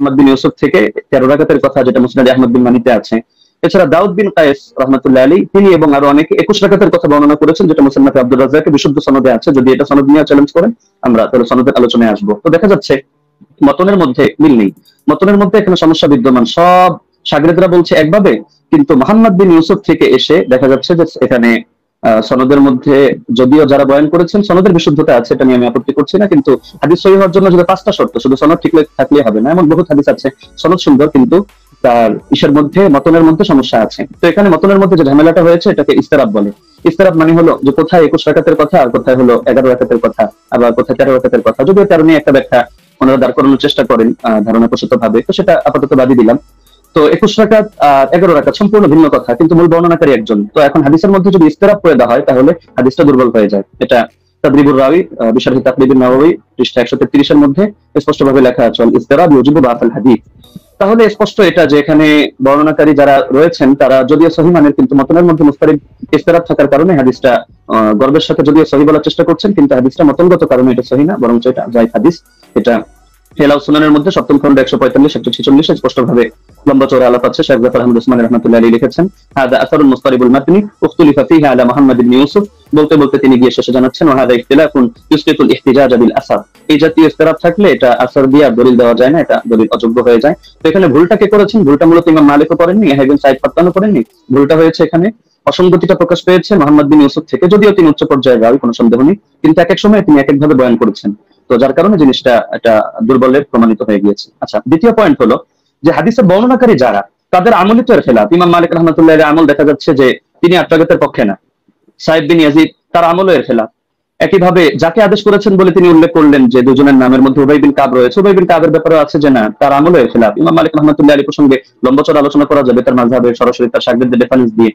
আহমদ বিন ইউসুফ থেকে 13 রাকাতের কথা, যেটা মুসনাদ আহমদ বিন মানিতে আছে। এছাড়া দাউদ বিন কায়েস রহমাতুল্লাহ আলী তিনি এবং আরো অনেকে 21 রাকাতের কথা বর্ণনা করেছেন, যেটা মুসান্নাফে আব্দুর রাজ্জাকের বিশুদ্ধ সনদে আছে। যদি এটা সনদ নিয়ে চ্যালেঞ্জ করেন আমরা তাহলে সনদের আলোচনায় আসবো। তো দেখা যাচ্ছে মতনের মধ্যে মিল নেই, মতনের মধ্যে এখানে সমস্যা বিদ্যমান। সব শাগরেদরা বলছে একভাবে, কিন্তু মোহাম্মদ বিন ইউসুফ থেকে এসে দেখা যাচ্ছে যে এখানে সনদের মধ্যে যদিও যারা বয়ান করেছেন সনদের বিশুদ্ধতা আছে, এটা নিয়ে আমি আপত্তি করছি না, কিন্তু হাদিস সহিহ হওয়ার জন্য যদি 5টা শর্ত, শুধু সনদ ঠিক থাকলে হবে না। এমন বহুত হাদিস আছে সনদ সুন্দর কিন্তু তার ইসের মধ্যে মতনের মধ্যে সমস্যা আছে। তো এখানে মতনের মধ্যে যে ঝামেলাটা হয়েছে এটাকে ইস্তেরাব বলে। ইস্তেরাব মানে হলো যে কোথায় 21 রাকাতের কথা আর কোথায় হলো 11 রাকাতের কথা, আবার কোথায় 13 রাকাতের কথা। যদিও 13 নিয়ে একটা ব্যাখ্যা ওনারা দাঁড় করানোর চেষ্টা করেন ধারণা প্রসূত ভাবে, তো সেটা আপাতত বাদই দিলাম। তো 21 রাকাত আর 11 রাকাত সম্পূর্ণ ভিন্ন কথা, কিন্তু মূল বর্ণনাকারী একজন। তো এখন হাদিসের মধ্যে যদি ইস্তেরাব করে দেওয়া হয় তাহলে হাদিসটা দুর্বল হয়ে যায়। এটা তাদরিবুর রাওয়ী বিশারহি তাকরিবুন নাওয়াবী পৃষ্ঠা 133 এর মধ্যে স্পষ্টভাবে লেখা আছে, ইস্তেরাব ইউজিবু বাতিল হাদিস। তাহলে স্পষ্ট এটা যে এখানে বর্ণনাকারী যারা রয়েছেন তারা যদিও সহিহ মানের, কিন্তু মতনের মধ্যে মুস্তারিব ইস্তেরাব থাকার কারণে হাদিসটা গর্বের সাথে যদিও সহিহ বলার চেষ্টা করছেন, কিন্তু হাদিসটা মতনগত কারণে এটা সহিহ না, বরং এটা যায়িফ হাদিস। এটা হেলাউ সুনানের মধ্যে 7ম খন্ড 145 146 স্পষ্ট ভাবে লম্বা চওড়া আলাপ আছে। শেখ জাফর আহমদ উসমানী রাহমাতুল্লাহি আলাইহি লিখেছেন, হাদা আসারুল মুস্তারিবুল মাতনি উখতুলিফা ফিহি আলা মুহাম্মদ ইবনে ইউসুফ। বলতে বলতে তিনি গিয়ে শেষে জানাচ্ছেন, ওয়া হাদা ইখতিলাফুন ইউসকিতুল ইহতিজাজ বিল আসার। এই জাতীয় ইখতিলাফ থাকলে এটা আসার দিয়ে দলিল দেওয়া যায় না, এটা দলিল অযোগ্য হয়ে যায়। তো এখানে ভুলটা কে করেছেন? ভুলটা মূলত ইমাম মালিকও করেননি, ইয়াহইয়া ইবনে সাঈদ ফাত্তানও করেননি। ভুলটা হয়েছে এখানে অসঙ্গতিটা প্রকাশ পেয়েছে মুহাম্মদ বিন ইউসুফ থেকে, যদিও তিনি উচ্চ পর্যায়ের রাবী, কোনো সন্দেহ নেই, কিন্তু এক এক সময় তিনি এক এক ভাবে বয়ান করেছেন। তো যার কারণে জিনিসটা এটা দুর্বলের প্রমাণিত হয়ে গিয়েছে। আচ্ছা, দ্বিতীয় পয়েন্ট হলো যে হাদিসের বর্ণনাকারী যারা তাদের আমলই তো এর খেলাফ। ইমাম মালিক রাহমাতুল্লাহ আলাইহি আমল দেখা যাচ্ছে যে তিনি 8 রাকাতের পক্ষে না, সাইদ বিন ইয়াজিদ তার আমলও এর খেলাফ। একইভাবে যাকে আদেশ করেছেন বলে তিনি উল্লেখ করলেন যে দুজনের নামের মধ্যে উবাই বিন কাব রয়েছে, উবাই বিন কাবের ব্যাপারে আছে যে না তার আমলও এর খেলাফ। ইমাম মালিক রাহমাতুল্লাহ আলাইহি প্রসঙ্গে লম্বা চড়া আলোচনা করা যাবে তার মাযহাবের সরাসরি তার শাগিরদের রেফারেন্স দিয়ে।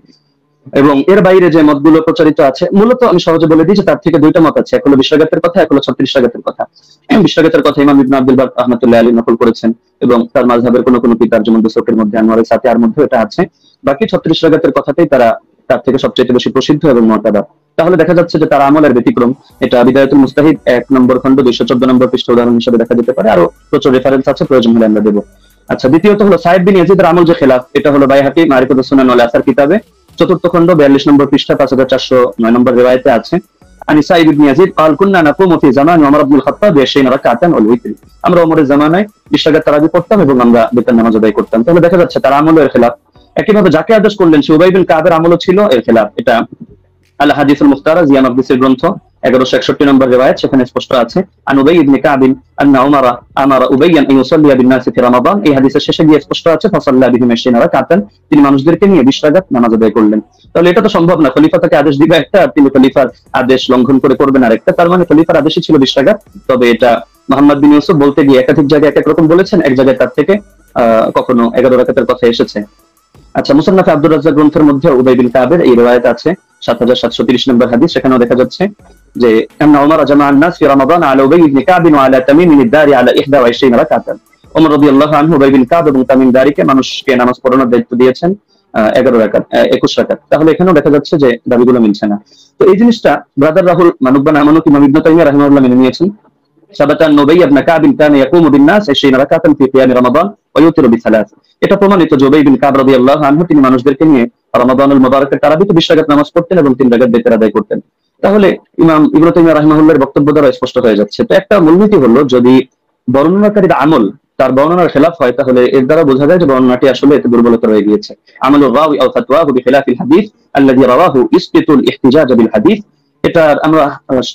এবং এর বাইরে যে মতগুলো প্রচারিত আছে মূলত আমি সহজে বলে দিই যে তার থেকে দুইটা মত আছে, এক হলো 20 রাকাতের কথা, এক হলো 36 রাকাতের কথা। 20 রাকাতের কথা ইমাম ইবনে আব্দুল বার রাহমাতুল্লাহি আলাইহি নকল করেছেন, এবং তার মাযহাবের কোন কিতাব যেমন দুসুকের মধ্যে আনোয়ারে সাতিয়ার মধ্যে এটা আছে। বাকি 36 রাকাতের কথাতেই তার থেকে সবচেয়ে বেশি প্রসিদ্ধ এবং মুতাবার। তাহলে দেখা যাচ্ছে যে তার আমলের ব্যতিক্রম। এটা বিদায়াতুল মুস্তাহিদ 1 নম্বর খণ্ড 214 নম্বর পৃষ্ঠা উদাহরণ হিসেবে দেখা যেতে পারে, আরো প্রচুর রেফারেন্স আছে, প্রয়োজন হলে আমরা দেব। আচ্ছা, দ্বিতীয়ত হলো সাইদ বিন ইয়াজিদের আমল যে খেলাফ, এটা হলো বাইহাকি মারিফাতুস সুনান ওয়াল আসার কিতাবে 4th খণ্ড 42 নম্বর পৃষ্ঠা 5409 নম্বর রিওয়ায়াতে আছে। আনি সাইদ ইবনে ইয়াজিদ قال كنا نقوم في زمان عمر بن الخطاب ب20 রাকাত والوتر। আমরা ওমরের জামানায় 20 রাকাত তারাবি পড়তাম এবং আমরা বিতর নামাজ আদায় করতাম। তাহলে দেখা যাচ্ছে তার আমল এর খেলাফ। একইভাবে যাকে আদেশ করলেন সে উবাই বিন কাবের আমলও ছিল এর খেলাফ। এটা আল হাদিসুল মুখতারা জিয়া মাকদিসির গ্রন্থ 1161 নম্বর রিওয়ায়াত, সেখানে স্পষ্ট আছে আন উবাই ইবনে কাব আন্না উমারা আমারা উবাইয়ান আন ইউসাল্লিয়া বিন নাস ফি রমাদান। এই হাদিসের শেষে গিয়ে স্পষ্ট আছে ফাসাল্লা বিহিম 20 রাকাতান, তিনি মানুষদেরকে নিয়ে 20 রাকাত নামাজ আদায় করলেন। তাহলে এটা তো সম্ভব না, খলিফা তাকে আদেশ দিবে একটা আর তিনি খলিফার আদেশ লঙ্ঘন করে করবেন আরেকটা। তার মানে খলিফার আদেশই ছিল 20 রাকাত। তবে এটা মুহাম্মদ বিন ইউসুফ বলতে গিয়ে একাধিক জায়গায় এক এক রকম বলেছেন, এক জায়গায় তার থেকে কখনো 11 রাকাতের কথা এসেছে। আচ্ছা, মুসান্নাফে আব্দুর রাজ্জাক গ্রন্থের মধ্যে উবাই বিন কাবের এই রিওয়ায়াত আছে 7730 নম্বর হাদিস। সেখানেও দেখা যাচ্ছে যে আন্না উমর জামাআ আন-নাস ফি রমাদান আলা উবাই ইবনে কাব ওয়া আলা তামিম আদ-দারি আলা 21 রাকাতান। ওমর রাদিয়াল্লাহু আনহু উবাই বিন কাব এবং তামিম দারিকে মানুষকে নামাজ পড়ানোর দায়িত্ব দিয়েছেন 11 রাকাত 21 রাকাত। তাহলে এখানেও দেখা যাচ্ছে যে দাবিগুলো মিলছে না। তো এই জিনিসটা ব্রাদার রাহুল মানুব্বান আমানুক ইমাম ইবনে তাইমিয়া রাহিমাহুল্লাহ মেনে নিয়েছেন। সাবাতা আন উবাই ইবনে কাব কানা ইয়াকুমু বিন-নাস 20 রাকাতান ফি কিয়াম রমাদান ওয়া ইউতিরু বি-সালাত। এটা প্রমাণিত যে উবাই বিন কাব রাদিয়াল্লাহু আনহু তিনি মানুষদেরকে নিয়ে রমাদানুল মুবারাকের তারাবিতে 20 রাকাত নামাজ পড়তেন এবং 3 রাকাত বিতর আদায় করতেন। তাহলে ইমাম ইবনে তাইমিয়া রাহিমাহুল্লাহর বক্তব্য দ্বারা স্পষ্ট হয়ে যাচ্ছে। তো একটা মূলনীতি হলো যদি বর্ণনাকারীর আমল তার বর্ণনার খেলাফ হয় তাহলে এর দ্বারা বোঝা যায় যে বর্ণনাটি আসলে এতে দুর্বলতা রয়ে গিয়েছে। আমলুর রাওয়ি আও ফাতওয়াহু বিখিলাফিল হাদিস আল্লাযী রাওয়াহু ইসকিতুল ইহতিজাজ বিল হাদিস। এটা আমরা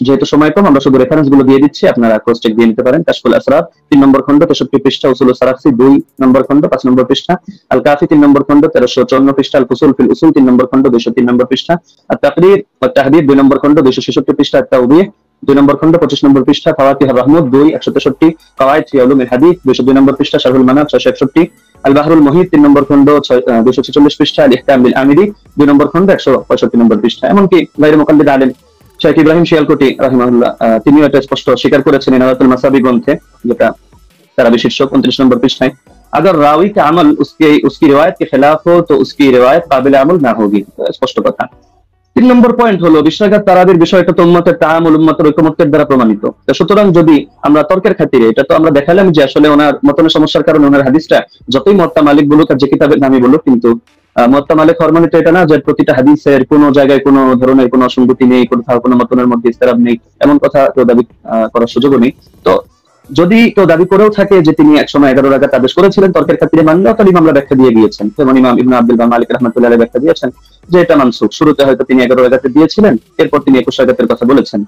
যেহেতু সময় কম আমরা শুধু রেফারেন্স গুলো দিয়ে দিচ্ছি, আপনারা ক্রস চেক দিয়ে নিতে পারেন। কাশফুল আসরার 3 নম্বর খণ্ড 63 পৃষ্ঠা, উসুলুস সারাফি 2 নম্বর খণ্ড 5 নম্বর পৃষ্ঠা, আল কাফি 3 নম্বর খণ্ড 1354 পৃষ্ঠা, আল ফুসুল ফিল উসুল 3 নম্বর খণ্ড 203 নম্বর পৃষ্ঠা, আত তাকরীর ওয়া তাহদীব 2 নম্বর খণ্ড 266 পৃষ্ঠা, আত তাওবীহ 2 নম্বর খণ্ড 25 নম্বর পৃষ্ঠা, ফাওয়াতিহ আর-রাহমত 2 163, কাওয়ায়েদ ফি উলুমিল হাদিস 202 নম্বর পৃষ্ঠা, শারহুল মানাত 661, আল বাহরুল মুহিত 3 নম্বর খণ্ড 246 পৃষ্ঠা, আল ইহকাম বিল আমিরি 2 নম্বর খণ্ড 165 নম্বর পৃষ্ঠা। এমনকি গায়রে মুকাল্লিদ আলেম শেখ ইব্রাহিম শিয়ালকোটি রাহিমাহুল্লাহ তিনিও এটা স্পষ্ট স্বীকার করেছেন ইনায়াতুল মাসাবি গ্রন্থে, যেটা তারাবি শীর্ষক 29 নম্বর পৃষ্ঠায়। अगर रावी का अमल उसकी रिवायत के खिलाफ हो तो उसकी रिवायत काबिल अमल ना होगी। स्पष्ट কথা। তিন নম্বর পয়েন্ট হলো বিশ্বাঘাত তারাবির বিষয়টা তো উম্মতের তাআমুল উম্মতের ঐকমত্যের দ্বারা প্রমাণিত। তো সুতরাং যদি আমরা তর্কের খাতিরে, এটা তো আমরা দেখালাম যে আসলে ওনার মতনের সমস্যার কারণে ওনার হাদিসটা যতই মুওয়াত্তা মালিক বলুক আর যে কিতাবের নামই বলুক, কিন্তু মুওয়াত্তা মালিক হওয়ার মানে তো এটা না যে প্রতিটা হাদিসের কোনো জায়গায় কোনো ধরনের কোনো অসঙ্গতি নেই, কোথাও কোনো মতনের মধ্যে ইসতিরাব নেই, এমন কথা কেউ দাবি করার সুযোগও নেই। তো যদি কেউ দাবি করেও থাকে যে তিনি একসময় 11 রাকাত আদেশ করেছিলেন তর্কের খাতিরে মানলেও, তাহলে ইমামরা ব্যাখ্যা দিয়ে গিয়েছেন, যেমন ইমাম ইবনে আব্দুল বার মালিক রাহমাতুল্লাহ আলাইহি ব্যাখ্যা দিয়েছেন যে এটা মানসুখ। শুরুতে হয়তো তিনি 11 রাকাতে দিয়েছিলেন, এরপর তিনি 21 রাকাতের কথা বলেছেন।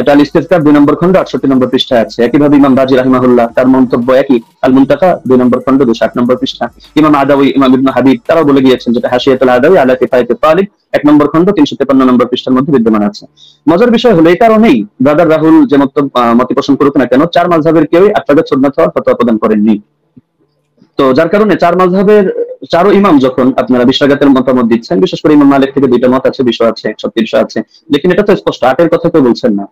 এটা আল ইস্তিজকার 2 নম্বর খন্ড 68 নম্বর পৃষ্ঠায় আছে। একইভাবে ইমাম বাজি রাহিমাহুল্লাহ তার মন্তব্য একই, আল মুনতাকা 2 নম্বর খন্ড 208 নম্বর পৃষ্ঠা। ইমাম আদাওয়ী, ইমাম ইবনে হাবিব তারাও বলে গিয়েছেন, যেটা হাশিয়াতুল আদাওয়ী আলা কিফায়াতুত তালিব 1 নম্বর খন্ড 353 নম্বর পৃষ্ঠার মধ্যে বিদ্যমান আছে। মজার বিষয় হলো এই কারণেই ব্রাদার রাহুল যে মত পোষণ করুক না কেন, 4 মাযহাবের কেউই 8 রাকাত সুন্নাত হওয়ার ফতোয়া প্রদান করেননি। তো যার কারণে 4 মাযহাবের 4 ইমাম যখন আপনারা 20 রাকাতের মতামত দিচ্ছেন, বিশেষ করে ইমাম মালিক থেকে 2টা মত আছে, 20 আছে, 36 আছে, লেকিন এটা তো স্পষ্ট 8 এর কথা কেউ বলছেন না।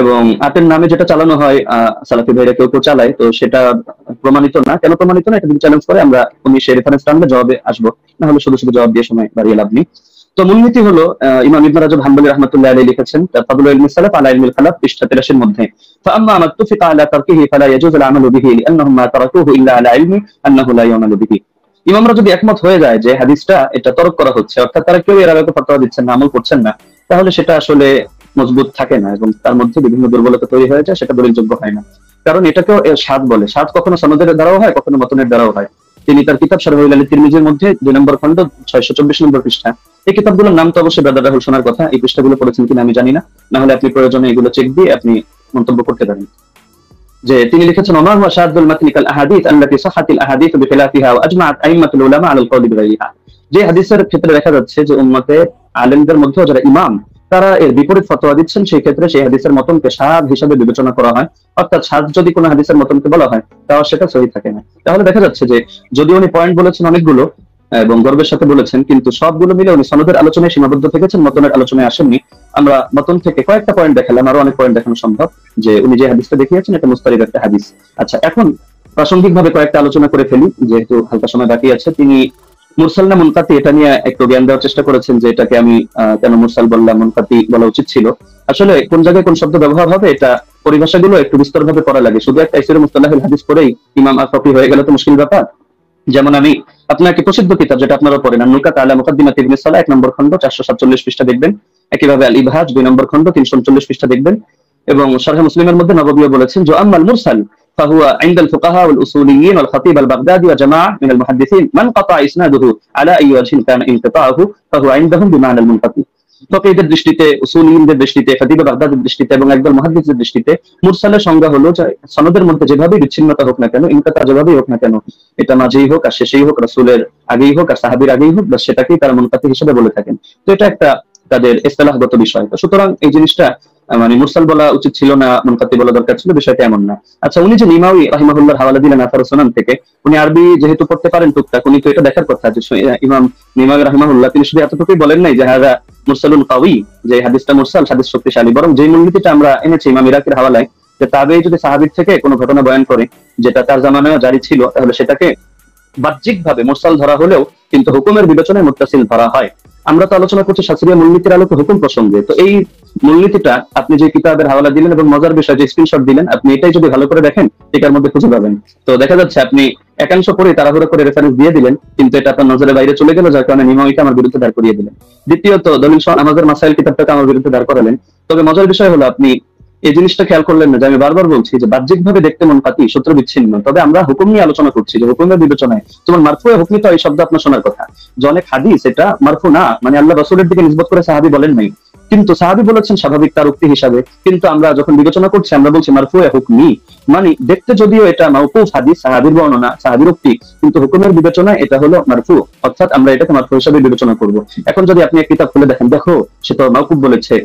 এবং 8 এর নামে যেটা চালানো হয় সালাফি ভাইরা কেউ কেউ চালায়, তো সেটা প্রমাণিত না। কেন প্রমাণিত না এটা যদি চ্যালেঞ্জ করে, আমরা উনি সেই রেফারেন্স টানলে জবাবে আসবো, না হলে শুধু শুধু জবাব দিয়ে সময় বাড়িয়ে লাভ নেই। তো মূলনীতি হলো ইমাম ইবনে রাজব হাম্বলী রাহমাতুল্লাহ আলাইহি লিখেছেন ফাদলুল ইলমি সালাফ আলা ইলমিল খালাফ পৃষ্ঠা 83 এর মধ্যে, ফাআম্মা মা তুফিকা আলা তারকিহি ফালা ইয়াজুজু আল আমালু বিহি লিআন্নাহুম মা তারাকুহু ইল্লা আলা ইলমি আন্নাহু লা ইয়ামালু বিহি। ইমামরা যদি একমত হয়ে যায় যে হাদিসটা এটা তরক করা হচ্ছে, অর্থাৎ তারা কেউ এর আগে ফতোয়া দিচ্ছেন না, আমল করছেন না, তাহলে সেটা আসলে মজবুত থাকে না এবং তার মধ্যে বিভিন্ন দুর্বলতা তৈরি হয়ে যায়, সেটা দলিলযোগ্য হয় না। কারণ এটাকেও সাদ বলে, সাদ কখনো সনদের দ্বারাও হয়, কখনো মতনের দ্বারাও হয়। তিনি তার কিতাব শারহুল আলী তিরমিজির মধ্যে 2 নম্বর খন্ড 624 নম্বর পৃষ্ঠা, এই কিতাবগুলোর নাম তো অবশ্যই ব্রাদার রাহুল শোনার কথা, এই পৃষ্ঠাগুলো পড়েছেন কিনা আমি জানি না, না হলে আপনি প্রয়োজনে এগুলো চেক দিয়ে আপনি মন্তব্য করতে পারেন। যে তিনি লিখেছেন ওমা হুয়া শাদুল মাতনি কাল আহাদিস আল্লাতী সাহাতিল আহাদিস বিখিলাফিহা ওয়া আজমাআত আইম্মাতুল উলামা আলাল কওলি বিগাইরিহা। যে হাদিসের ক্ষেত্রে দেখা যাচ্ছে যে উম্মতে আলেমদের মধ্যে যারা ইমাম তারা এর বিপরীত ফতোয়া দিচ্ছেন, সেই ক্ষেত্রে সেই হাদিসের মতনকে শাদ হিসাবে বিবেচনা করা হয়। অর্থাৎ শাদ যদি কোনো হাদিসের মতনকে বলা হয় তাও সেটা সহিহ থাকে না। তাহলে দেখা যাচ্ছে যে যদি উনি পয়েন্ট বলেছেন অনেকগুলো এবং গর্বের সাথে বলেছেন, কিন্তু সবগুলো মিলে উনি সনদের আলোচনায় সীমাবদ্ধ থেকেছেন, মতনের আলোচনায় আসেননি। আমরা মতন থেকে কয়েকটা পয়েন্ট দেখালাম, আরো অনেক পয়েন্ট দেখানো সম্ভব, যে উনি যে হাদিসটা দেখিয়েছেন এটা মুস্তারিদ একটা হাদিস। আচ্ছা, এখন প্রাসঙ্গিক ভাবে কয়েকটা আলোচনা করে ফেলি, যেহেতু হালকা সময় বাকি আছে। তিনি মুরসাল না মুনকাতি এটা নিয়ে একটু জ্ঞান দেওয়ার চেষ্টা করেছেন, যে এটাকে আমি কেন মুরসাল বললাম, মুনকাতি বলা উচিত ছিল। আসলে কোন জায়গায় কোন শব্দ ব্যবহার হবে এটা পরিভাষাগুলো একটু বিস্তরভাবে পড়া লাগে, শুধু একটা ইসরে মুস্তালাহুল হাদিস পড়েই ইমাম আল-ফাকি হয়ে গেলে তো মুশকিল ব্যাপার। যেমন আমি আপনাকে প্রসিদ্ধ কিতাব যেটা আপনারা পড়েন, নুকাত আলা মুকাদ্দিমাত ইবনে সালাহ 1 নম্বর খন্ড 447 পৃষ্ঠা দেখবেন, একইভাবে আল ইবহাজ 2 নম্বর খন্ড 339 পৃষ্ঠা দেখবেন, এবং শরহ মুসলিমের মধ্যে নববীও বলেছেন যে আম্মাল মুরসাল ফাহুয়া ইনদাল ফুকাহা ওয়াল উসুলিয়িন ওয়াল খতিব আল বাগদাদি ওয়া জামাআহ মিনাল মুহাদ্দিসিন মান কাতা ইসনাদুহু আলা আইয়ি ওয়াজহিন কানা ইনকিতাউহু ফাহুয়া ইনদাহুম বিমানাল মুনকাতি। ফকিহদের দৃষ্টিতে, উসুলিয়িনদের দৃষ্টিতে, খতিব বাগদাদির দৃষ্টিতে এবং একদল মুহাদ্দিসদের দৃষ্টিতে মুরসালের সংজ্ঞা হলো যে সনদের মধ্যে যেভাবে বিচ্ছিন্নতা হোক না কেন, ইনকিতা যেভাবেই হোক না কেন, এটা মাঝেই হোক আর শেষেই হোক, রাসূলের আগেই হোক আর সাহাবীর আগেই হোক, বাস সেটাকেই তারা মুনকাতি হিসেবে বলে থাকেন। তো এটা একটা তাদের ইসতিলাহগত বিষয়। তো সুতরাং এই জিনিসটা মানে মুরসাল বলা উচিত ছিল না, মুনকাতি বলা দরকার ছিল, বিষয়টা এমন না। আচ্ছা, উনি যে নিমাউই রাহিমাহুল্লাহর হাওয়ালা দিলেন আসারুস সুনান থেকে, উনি আরবি যেহেতু পড়তে পারেন টুকটাক, উনি তো এটা দেখার কথা যে ইমাম নিমাউই রাহিমাহুল্লাহ তিনি শুধু এতটুকুই বলেন নাই যে হাযা মুরসালুন কাওয়ী, যে হাদিসটা মুরসাল, হাদিস শক্তিশালী, বরং যে মূলনীতিটা আমরা এনেছি ইমাম ইরাকির হাওয়ালায়, যে তাবেঈ যদি সাহাবীর থেকে কোনো ঘটনা বয়ান করে যেটা তার জামানায় জারি ছিল, তাহলে সেটাকে বাহ্যিকভাবে মুরসাল ধরা হলেও কিন্তু হুকুমের বিবেচনায় মুত্তাসিল ধরা হয়। আমরা তো আলোচনা করছি শাস্ত্রীয় মূলনীতির আলোকে হুকুম প্রসঙ্গে। তো এই মূলনীতিটা আপনি যে কিতাবের হাওয়ালা দিলেন এবং মজার বিষয় যে স্ক্রিনশট দিলেন, আপনি এটাই যদি ভালো করে দেখেন এটার মধ্যে খুঁজে পাবেন। তো দেখা যাচ্ছে আপনি একাংশ পড়ে তাড়াহুড়ো করে রেফারেন্স দিয়ে দিলেন, কিন্তু এটা আপনার নজরের বাইরে চলে গেল, যার কারণে নিমাউইকে আমার বিরুদ্ধে দাঁড় করিয়ে দিলেন। দ্বিতীয়ত দলিল সহ আমাদের মাসাইল কিতাবটাকে আমার বিরুদ্ধে দাঁড় করালেন। তবে মজার বিষয় হলো আপনি এই জিনিসটা খেয়াল করলেন না যে আমি বারবার বলছি যে বাহ্যিকভাবে দেখতে মুনকাতি, সূত্র বিচ্ছিন্ন, তবে আমরা হুকুম নিয়ে আলোচনা করছি, যে হুকুমের বিবেচনায় তোমার মারফুয়ে হুকমি তো এই শব্দ আপনার শোনার কথা, যে অনেক হাদিস এটা মারফু না, মানে আল্লাহ রাসূলের দিকে নিসবত করে সাহাবী বলেন নাই, কিন্তু সাহাবী বলেছেন স্বাভাবিক তার উক্তি হিসাবে, কিন্তু আমরা যখন বিবেচনা করছি আমরা বলছি মারফুয়ে হুকমি, মানে দেখতে যদিও এটা মাওকুফ হাদিস, সাহাবীর বর্ণনা, সাহাবীর উক্তি, কিন্তু হুকুমের বিবেচনায় এটা হলো মারফু, অর্থাৎ আমরা এটাকে মারফু হিসেবে বিবেচনা করব। এখন যদি আপনি এক কিতাব খুলে দেখেন, দেখো সে তো মাওকুফ বলেছে,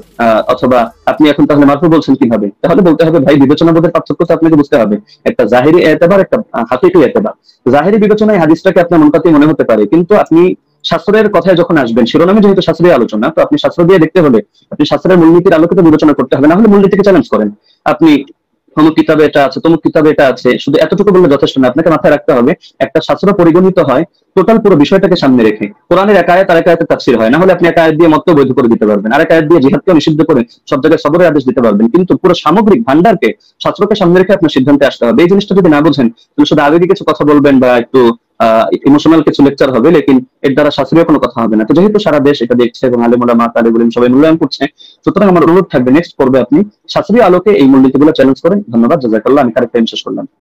অথবা আপনি এখন তাহলে মারফু বলছেন কিভাবে, তাহলে বলতে হবে ভাই বিবেচনা বোধের পার্থক্য তো আপনাকে বুঝতে হবে, একটা জাহিরি এতেবার, একটা হাকিকি এতেবার। জাহিরি বিবেচনায় হাদিসটাকে আপনার মুনকাতি মনে হতে পারে, কিন্তু আপনি শাস্ত্রের কথায় যখন আসবেন, শিরোনামে যেহেতু শাস্ত্রীয় আলোচনা, তো আপনি শাস্ত্র দিয়ে দেখতে হলে আপনি শাস্ত্রের মূলনীতির আলোকে বিবেচনা করতে হবে, না হলে মূলনীতিকে চ্যালেঞ্জ করেন। আপনি অমুক কিতাবে এটা আছে, তমুক কিতাবে এটা আছে, শুধু এতটুকু বললে যথেষ্ট না। আপনাকে মাথায় রাখতে হবে একটা শাস্ত্র পরিগণিত হয় টোটাল পুরো বিষয়টাকে সামনে রেখে। কোরআনের এক আয়াত আর এক আয়াতের তাফসীর হয়, না হলে আপনি এক আয়াত দিয়ে মতকে বৈধ করে দিতে পারবেন, আর এক আয়াত দিয়ে জিহাদকে নিষিদ্ধ করে সব জায়গায় সবরের আদেশ দিতে পারবেন, কিন্তু পুরো সামগ্রিক ভান্ডারকে শাস্ত্রকে সামনে রেখে আপনার সিদ্ধান্তে আসতে হবে। এই জিনিসটা যদি না বোঝেন তাহলে শুধু আবেগী কিছু কথা বলবেন বা একটু ইমোশনাল কিছু লেকচার হবে, লেকিন এর দ্বারা শাস্ত্রীয় কোনো কথা হবে না। তো যেহেতু সারা দেশ এটা দেখছে এবং আলেম ওলামা তালিব ইলম সবাই মূল্যায়ন করছে, সুতরাং আমার অনুরোধ থাকবে নেক্সট পর্বে আপনি শাস্ত্রীয় আলোকে এই মূলনীতিগুলো চ্যালেঞ্জ করেন। ধন্যবাদ, জাযাকাল্লাহ। আমি কারেক্ট টাইম শেষ করলাম।